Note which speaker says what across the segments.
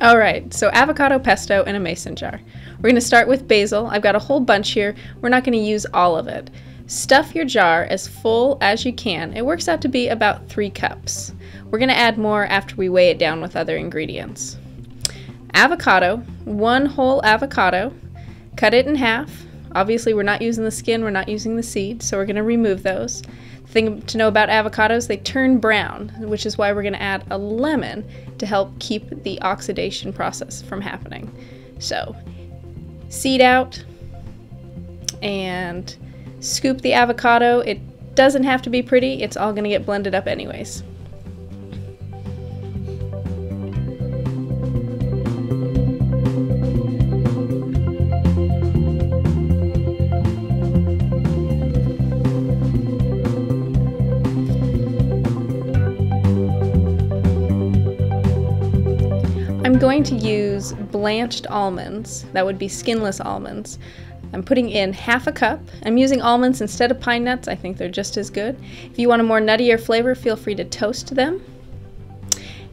Speaker 1: Alright, so avocado pesto in a mason jar. We're going to start with basil. I've got a whole bunch here. We're not going to use all of it. Stuff your jar as full as you can. It works out to be about 3 cups. We're going to add more after we weigh it down with other ingredients. Avocado, 1 whole avocado. Cut it in half. Obviously we're not using the skin, we're not using the seeds, so we're going to remove those. The thing to know about avocados, they turn brown, which is why we're going to add a lemon to help keep the oxidation process from happening. So, seed out and scoop the avocado. It doesn't have to be pretty, it's all going to get blended up anyways. I'm going to use blanched almonds, that would be skinless almonds. I'm putting in half a cup. I'm using almonds instead of pine nuts, I think they're just as good. If you want a more nuttier flavor, feel free to toast them.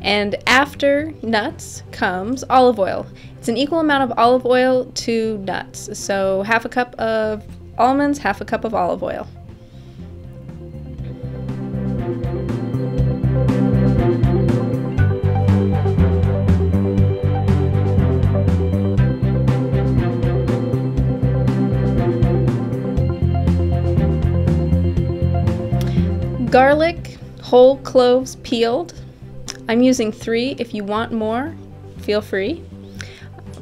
Speaker 1: And after nuts comes olive oil. It's an equal amount of olive oil to nuts, so half a cup of almonds, half a cup of olive oil. Garlic, whole cloves peeled. I'm using 3. If you want more, feel free.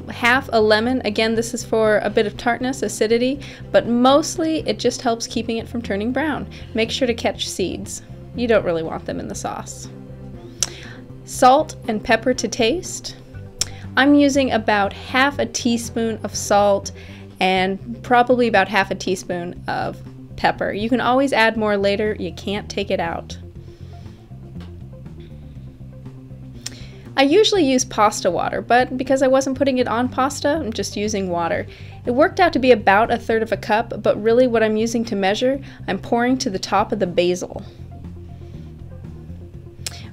Speaker 1: Half a lemon. Again, this is for a bit of tartness, acidity, but mostly it just helps keeping it from turning brown. Make sure to catch seeds. You don't really want them in the sauce. Salt and pepper to taste. I'm using about half a teaspoon of salt and probably about half a teaspoon of pepper. You can always add more later, you can't take it out. I usually use pasta water, but because I wasn't putting it on pasta, I'm just using water. It worked out to be about 1/3 of a cup, but really what I'm using to measure, I'm pouring to the top of the basil.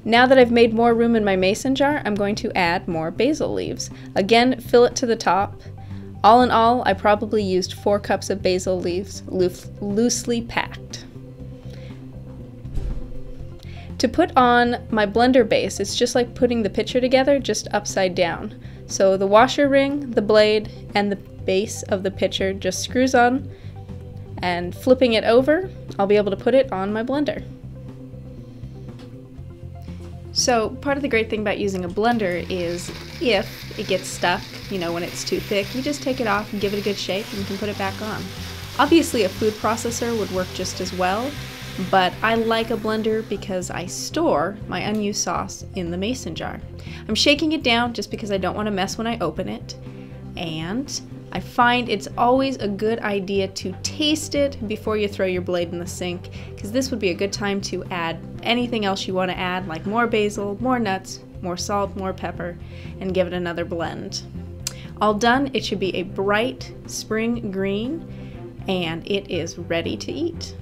Speaker 1: Now that I've made more room in my mason jar, I'm going to add more basil leaves. Again, fill it to the top. All in all, I probably used 4 cups of basil leaves, loosely packed. To put on my blender base, it's just like putting the pitcher together, just upside down. So the washer ring, the blade, and the base of the pitcher just screws on, and flipping it over, I'll be able to put it on my blender. So part of the great thing about using a blender is if it gets stuck, you know, when it's too thick, you just take it off and give it a good shake and you can put it back on. Obviously a food processor would work just as well, but I like a blender because I store my unused sauce in the mason jar. I'm shaking it down just because I don't want to mess when I open it, and I find it's always a good idea to taste it before you throw your blade in the sink, because this would be a good time to add anything else you want to add, like more basil, more nuts, more salt, more pepper, and give it another blend. All done, it should be a bright spring green, and it is ready to eat.